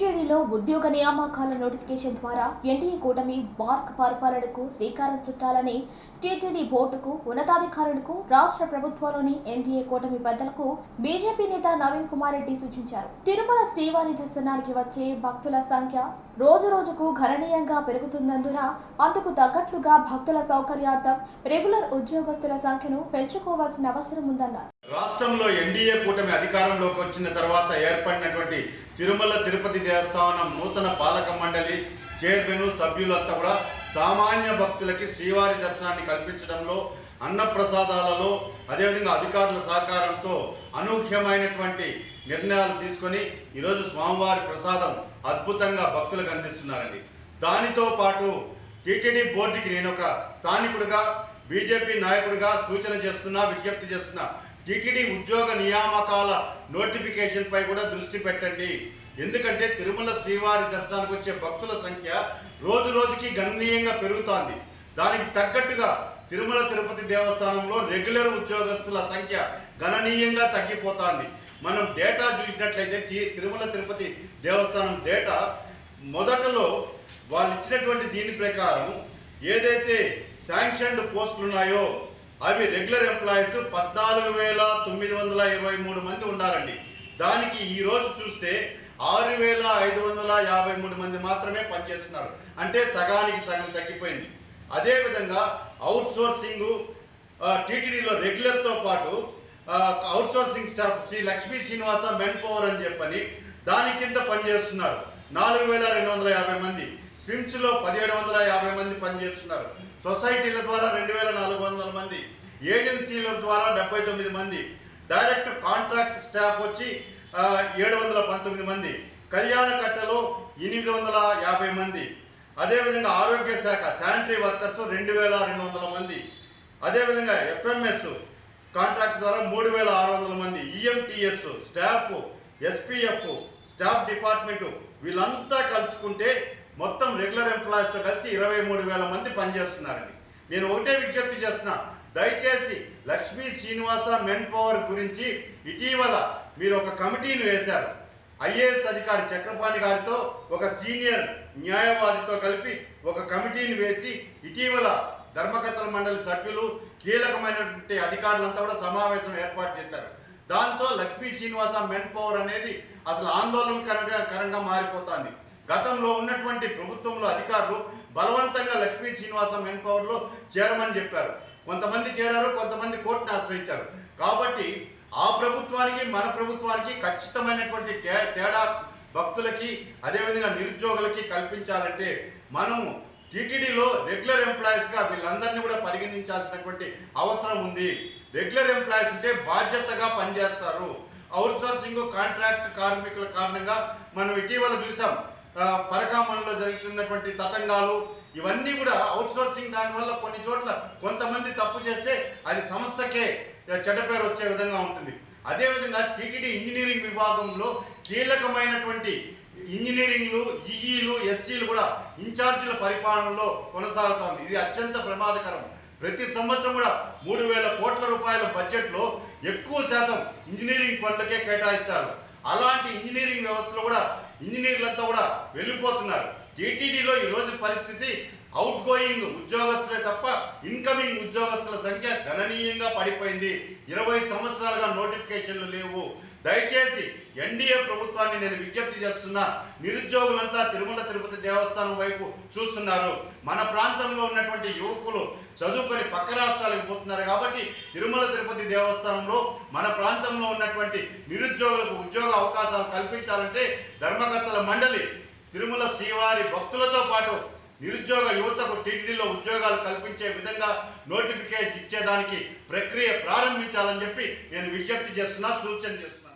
టీటీడీలో ఉద్యోగ నియామకాల నోటిఫికేషన్ ద్వారా ఎన్డీఏ కూటమి మార్క్ పరిపాలనకు శ్రీకారం చుట్టాలని టీటీడీ బోర్డుకు, ఉన్నతాధికారులకు, రాష్ట్ర ప్రభుత్వంలోని ఎన్డీఏ కూటమి పెద్దలకు బీజేపీ నేత నవీన్ కుమార్ రెడ్డి సూచించారు. తిరుమల శ్రీవారి దర్శనానికి వచ్చే భక్తుల సంఖ్య రోజురోజుకు గణనీయంగా పెరుగుతున్నందున అందుకు తగ్గట్లుగా భక్తుల సౌకర్యార్థం రెగ్యులర్ ఉద్యోగస్తుల సంఖ్యను పెంచుకోవాల్సిన అవసరం ఉందన్నారు. రాష్ట్రంలో ఎన్డీఏ కూటమి అధికారంలోకి వచ్చిన తర్వాత ఏర్పడినటువంటి తిరుమల తిరుపతి దేవస్థానం నూతన పాలక మండలి చైర్మన్ సభ్యులంతా కూడా సామాన్య భక్తులకి శ్రీవారి దర్శనాన్ని కల్పించడంలో, అన్నప్రసాదాలలో, అదేవిధంగా అధికారుల సహకారంతో అనూహ్యమైనటువంటి నిర్ణయాలు తీసుకొని ఈరోజు స్వామివారి ప్రసాదం అద్భుతంగా భక్తులకు అందిస్తున్నారండి. దానితో పాటు టీటీడీ బోర్డుకి నేను ఒక స్థానికుడిగా, బీజేపీ నాయకుడిగా సూచన చేస్తున్నా, విజ్ఞప్తి చేస్తున్నా. టీటీడీ ఉద్యోగ నియామకాల నోటిఫికేషన్ పై కూడా దృష్టి పెట్టండి. ఎందుకంటే తిరుమల శ్రీవారి దర్శనానికి వచ్చే భక్తుల సంఖ్య రోజు రోజుకి గణనీయంగా పెరుగుతోంది. దానికి తగ్గట్టుగా తిరుమల తిరుపతి దేవస్థానంలో రెగ్యులర్ ఉద్యోగస్తుల సంఖ్య గణనీయంగా తగ్గిపోతోంది. మనం డేటా చూసినట్లయితే తిరుమల తిరుపతి దేవస్థానం డేటా మొదటలో వాళ్ళు ఇచ్చినటువంటి దీని ప్రకారం ఏదైతే శాంక్షన్డ్ పోస్టులు ఉన్నాయో అవి రెగ్యులర్ ఎంప్లాయీస్ 14,923 మంది ఉండాలండి. దానికి ఈరోజు చూస్తే 6,553 మంది మాత్రమే పనిచేస్తున్నారు. అంటే సగానికి సగం తగ్గిపోయింది. అదేవిధంగా అవుట్ సోర్సింగ్ టీటీడీలో రెగ్యులర్తో పాటు outsourcing staff Sri Lakshmi Srinivasa manpower అని చెప్పని దాని కింద పనిచేస్తున్నారు 4,250 మంది. స్విమ్స్లో 1,750 మంది పనిచేస్తున్నారు. సొసైటీల ద్వారా 2,400 మంది, ఏజెన్సీల ద్వారా 79 మంది, డైరెక్ట్ కాంట్రాక్ట్ స్టాఫ్ వచ్చి 719 మంది, కళ్యాణ కట్టలో 850 మంది, అదేవిధంగా ఆరోగ్య శాఖ శానిటరీ వర్కర్స్ 2,200 మంది, అదేవిధంగా ఎఫ్ఎంఎస్ కాంట్రాక్ట్ ద్వారా 3,600 మంది, ఈఎంటీఎస్ స్టాఫ్, ఎస్పీఎఫ్ స్టాఫ్ డిపార్ట్మెంటు వీళ్ళంతా కలుసుకుంటే మొత్తం రెగ్యులర్ ఎంప్లాయీస్తో కలిసి 23,000 మంది పనిచేస్తున్నారండి. నేను ఒకటే విజ్ఞప్తి చేస్తున్నా, దయచేసి లక్ష్మీ శ్రీనివాస మెన్ పవర్ గురించి ఇటీవల మీరు ఒక కమిటీని వేశారు. ఐఏఎస్ అధికారి చక్రపాణి గారితో ఒక సీనియర్ న్యాయవాదితో కలిపి ఒక కమిటీని వేసి ఇటీవల ధర్మకర్తల మండలి సభ్యులు, కీలకమైనటువంటి అధికారులంతా కూడా సమావేశం ఏర్పాటు చేశారు. దాంతో లక్ష్మీ శ్రీనివాస మెన్ పవర్ అనేది అసలు ఆందోళనకరంగా మారిపోతుంది. గతంలో ఉన్నటువంటి ప్రభుత్వంలో అధికారులు బలవంతంగా లక్ష్మీ శ్రీనివాస మెన్ పవర్లో చేరమని చెప్పారు. కొంతమంది చేరారు, కొంతమంది కోర్టును ఆశ్రయించారు. కాబట్టి ఆ ప్రభుత్వానికి మన ప్రభుత్వానికి ఖచ్చితమైనటువంటి తేడా భక్తులకి అదేవిధంగా నిరుద్యోగులకి కల్పించాలంటే మనము టీటీడీలో రెగ్యులర్ ఎంప్లాయీస్గా వీళ్ళందరినీ కూడా పరిగణించాల్సినటువంటి అవసరం ఉంది. రెగ్యులర్ ఎంప్లాయీస్ అంటే బాధ్యతగా పనిచేస్తారు. అవుట్ సోర్సింగ్ కాంట్రాక్ట్ కార్మికుల కారణంగా మనం ఇటీవల చూసాం పరకామణిలో జరుగుతున్నటువంటి తతంగాలు, ఇవన్నీ కూడా అవుట్ సోర్సింగ్. దానివల్ల కొన్ని చోట్ల కొంతమంది తప్పు చేస్తే అది సంస్థకే చెడ్డ పేరు వచ్చే విధంగా ఉంటుంది. అదేవిధంగా టీటీడీ ఇంజనీరింగ్ విభాగంలో కీలకమైనటువంటి ఇంజనీరింగ్లు, ఈఈలు, ఎస్సీలు కూడా ఇన్ఛార్జీల పరిపాలనలో కొనసాగుతోంది. ఇది అత్యంత ప్రమాదకరం. ప్రతి సంవత్సరం కూడా 3,000 కోట్ల రూపాయల బడ్జెట్లో ఎక్కువ శాతం ఇంజనీరింగ్ పనులకే కేటాయిస్తారు. అలాంటి ఇంజనీరింగ్ వ్యవస్థలో కూడా ఇంజనీర్లంతా కూడా వెళ్ళిపోతున్నారు. టీటీడీలో ఈరోజు పరిస్థితి అవుట్ గోయింగ్ ఉద్యోగస్తులే తప్ప ఇన్కమింగ్ ఉద్యోగస్తుల సంఖ్య గణనీయంగా పడిపోయింది. 20 సంవత్సరాలుగా నోటిఫికేషన్లు లేవు. దయచేసి ఎన్డీఏ ప్రభుత్వాన్ని నేను విజ్ఞప్తి చేస్తున్నా, నిరుద్యోగులంతా తిరుమల తిరుపతి దేవస్థానం వైపు చూస్తున్నారు. మన ప్రాంతంలో ఉన్నటువంటి యువకులు చదువుకొని పక్క రాష్ట్రాలకు పోతున్నారు. కాబట్టి తిరుమల తిరుపతి దేవస్థానంలో మన ప్రాంతంలో ఉన్నటువంటి నిరుద్యోగులకు ఉద్యోగ అవకాశాలు కల్పించాలంటే ధర్మకర్తల మండలి తిరుమల శ్రీవారి భక్తులతో పాటు నిరుద్యోగ యువతకు టీటీడీలో ఉద్యోగాలు కల్పించే విధంగా నోటిఫికేషన్ ఇచ్చేదానికి ప్రక్రియ ప్రారంభించాలని చెప్పి నేను విజ్ఞప్తి చేస్తున్నా, సూచన చేస్తున్నా.